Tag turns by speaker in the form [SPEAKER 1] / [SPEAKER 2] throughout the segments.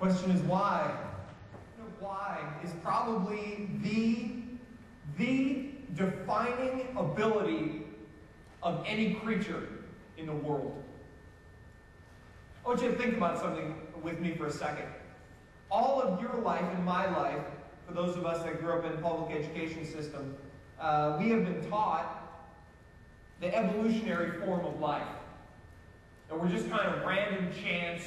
[SPEAKER 1] Question is why? Why is probably the defining ability of any creature in the world. I want you to think about something with me for a second. All of your life and my life, for those of us that grew up in the public education system, we have been taught the evolutionary form of life. And we're just kind of random chance,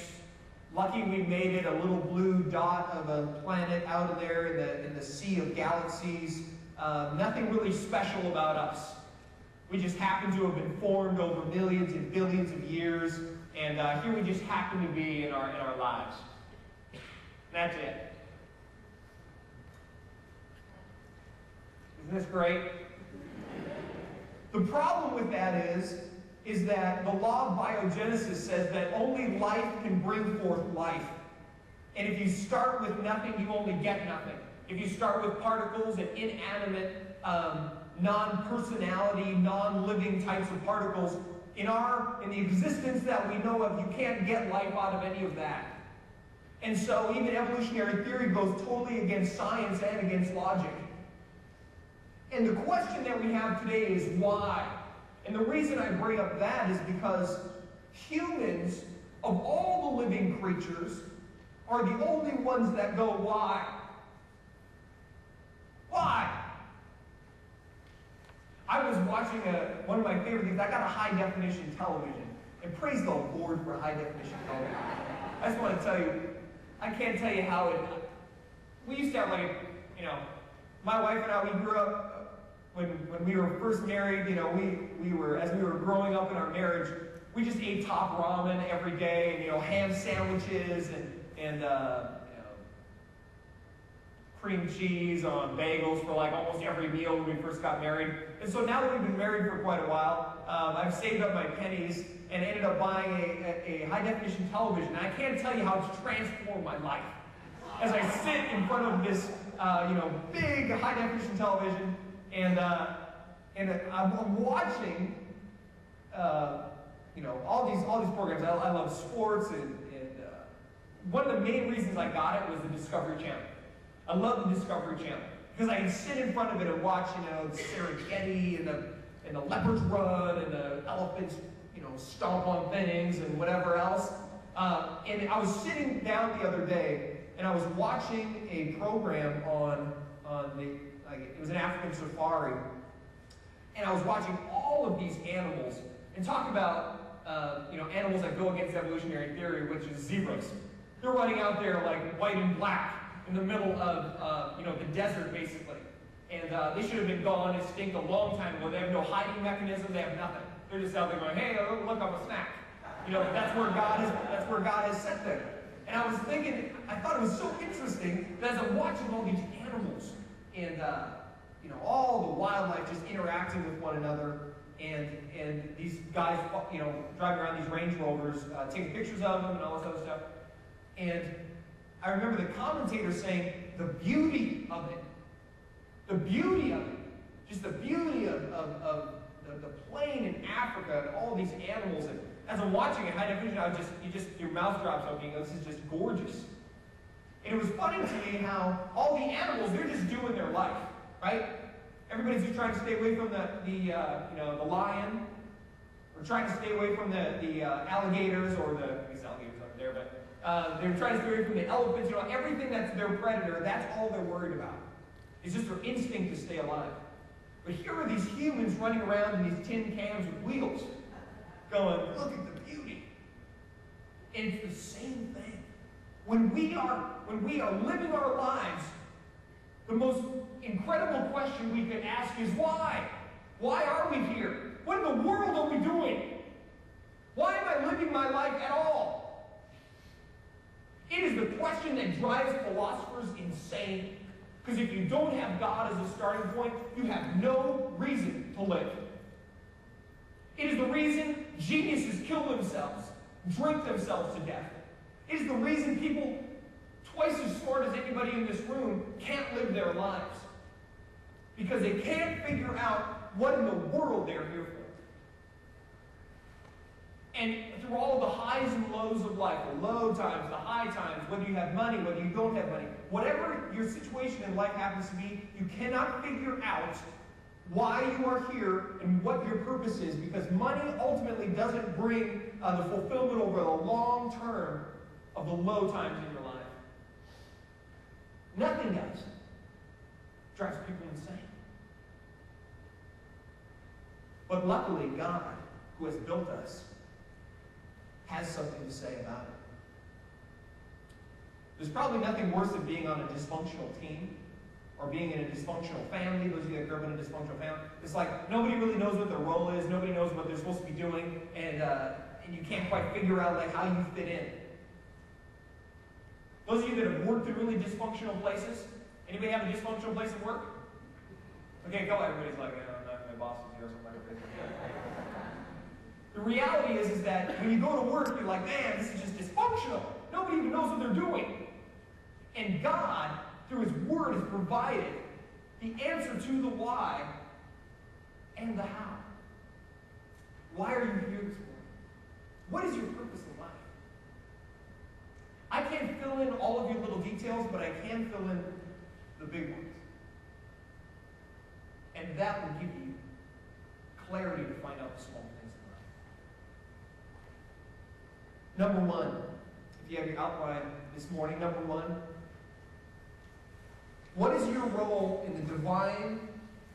[SPEAKER 1] lucky we made it, a little blue dot of a planet out of there in the sea of galaxies. Nothing really special about us. We just happen to have been formed over millions and billions of years, and here we just happen to be in our lives. That's it. Isn't this great? The problem with that is that the law of biogenesis says that only life can bring forth life. And if you start with nothing, you only get nothing. If you start with particles and inanimate, non-personality, non-living types of particles, in the existence that we know of, you can't get life out of any of that. And so even evolutionary theory goes totally against science and against logic. And the question that we have today is why? And the reason I bring up that is because humans, of all the living creatures, are the only ones that go, why? Why? I was watching one of my favorite things. I got a high-definition television. And praise the Lord for high-definition television. I just want to tell you, I can't tell you how we used to have, my wife and I, we grew up, when we were first married, we were, as we were growing up in our marriage, we just ate top ramen every day, and, ham sandwiches and cream cheese on bagels for almost every meal when we first got married. And so now that we've been married for quite a while, I've saved up my pennies and ended up buying a high-definition television. And I can't tell you how it's transformed my life. As I sit in front of this, big high-definition television, and I'm watching, all these programs. I love sports, and one of the main reasons I got it was the Discovery Channel. I love the Discovery Channel because I can sit in front of it and watch, the Serengeti and the leopards run and the elephants, stomp on things and whatever else. And I was sitting down the other day and I was watching a program on it was an African safari, and I was watching all of these animals and talk about animals that go against evolutionary theory, which is zebras. They're running out there like white and black in the middle of the desert, basically. And they should have been gone extinct a long time ago. They have no hiding mechanism. They have nothing. They're just out there going, "Hey, look, I'm a snack." That's where God has set them. And I was thinking, I thought it was so interesting that as I'm watching all these animals and all the wildlife just interacting with one another, and these guys driving around these Range Rovers, taking pictures of them and all this other stuff. And I remember the commentator saying the beauty of it, just the beauty of the plain in Africa and all these animals. And as I'm watching it, high definition, your mouth drops open. This is just gorgeous. And it was funny to me how all the animals, they're just doing their life, right? Everybody's just trying to stay away from the lion, or trying to stay away from the alligators, or I guess alligators aren't there, but they're trying to stay away from the elephants. Everything that's their predator, that's all they're worried about. It's just their instinct to stay alive. But here are these humans running around in these tin cans with wheels, going, "Look at the beauty." And it's the same thing. When we are living our lives, the most incredible question we could ask is why? Why are we here? What in the world are we doing? Why am I living my life at all? It is the question that drives philosophers insane. Because if you don't have God as a starting point, you have no reason to live. It is the reason geniuses kill themselves, drink themselves to death. It is the reason people twice as smart as anybody in this room can't live their lives. Because they can't figure out what in the world they're here for. And through all the highs and lows of life, the low times, the high times, whether you have money, whether you don't have money, whatever your situation in life happens to be, you cannot figure out why you are here and what your purpose is, because money ultimately doesn't bring the fulfillment over the long term of the low times in your life. Nothing does. It drives people insane. But luckily, God, who has built us, has something to say about it. There's probably nothing worse than being on a dysfunctional team or being in a dysfunctional family. Those of you that grew up in a dysfunctional family, it's like nobody really knows what their role is. Nobody knows what they're supposed to be doing, and you can't quite figure out like how you fit in. Those of you that have worked in really dysfunctional places, anybody have a dysfunctional place at work? Okay, go. Everybody's like, my boss is here, so I'm not going to. The reality is that when you go to work, you're like, man, this is just dysfunctional. Nobody even knows what they're doing. And God, through His Word, has provided the answer to the why and the how. Why are you here this morning? What is your purpose in life? I can't fill in all of your little details, but I can fill in the big ones. And that will give you clarity to find out the small things in life. Number one, if you have your outline this morning, number one, what is your role in the divine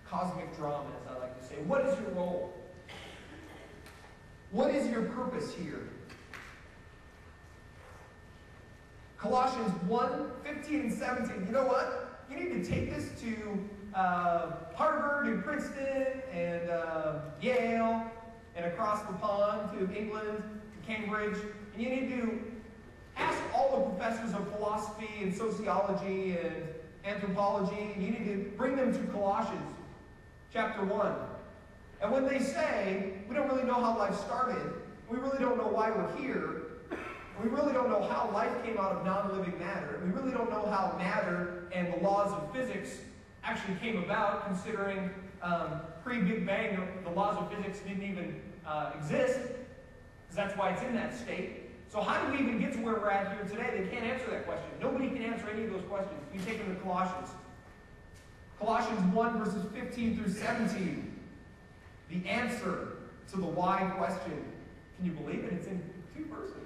[SPEAKER 1] cosmic drama, as I like to say? What is your role? What is your purpose here? Colossians 1, 15 and 17. You know what? You need to take this to Harvard and Princeton and Yale and across the pond to England, to Cambridge. And you need to ask all the professors of philosophy and sociology and anthropology, and you need to bring them to Colossians chapter 1. And when they say, we don't really know how life started, we really don't know why we're here, we really don't know how life came out of non-living matter, we really don't know how matter and the laws of physics actually came about, considering pre-Big Bang, the laws of physics didn't even exist, because that's why it's in that state. So how do we even get to where we're at here today? They can't answer that question. Nobody can answer any of those questions. You take them to Colossians. Colossians 1, verses 15 through 17. The answer to the why question. Can you believe it? It's in 2 verses.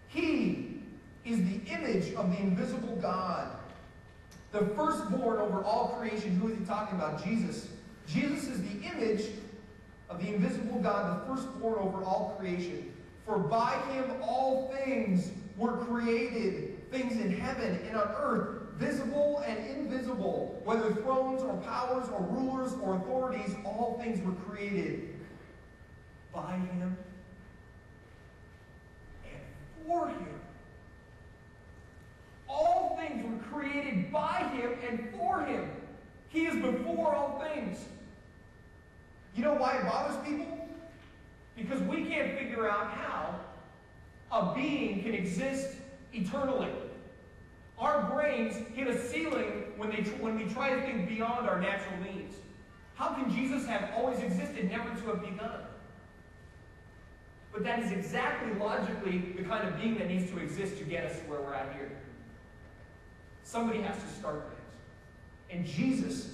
[SPEAKER 1] He is the image of the invisible God, the firstborn over all creation. Who is he talking about? Jesus. Jesus is the image of the invisible God, the firstborn over all creation. For by Him all things were created, things in heaven and on earth, visible and invisible, whether thrones or powers or rulers or authorities, all things were created by Him and for Him. All things were created by Him and for Him. He is before all things. You know why it bothers people? Because we can't figure out how a being can exist eternally. Our brains hit a ceiling when we try to think beyond our natural means. How can Jesus have always existed, never to have begun? But that is exactly logically the kind of being that needs to exist to get us to where we're at here. Somebody has to start things. And Jesus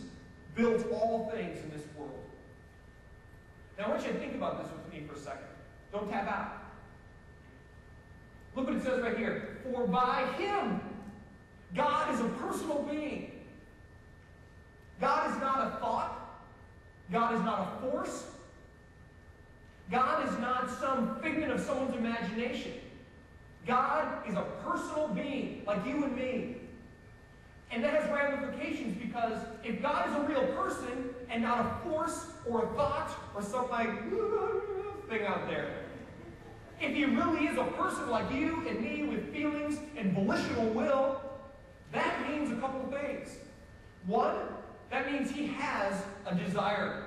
[SPEAKER 1] built all things in this world. Now I want you to think about this with me for a second. Don't tap out. Look what it says right here. For by Him, God is a personal being. God is not a thought. God is not a force. God is not some figment of someone's imagination. God is a personal being, like you and me. And that has ramifications, because if God is a real person and not a force or a thought or some like thing out there, if He really is a person like you and me with feelings and volitional will, that means a couple of things. One, that means He has a desire.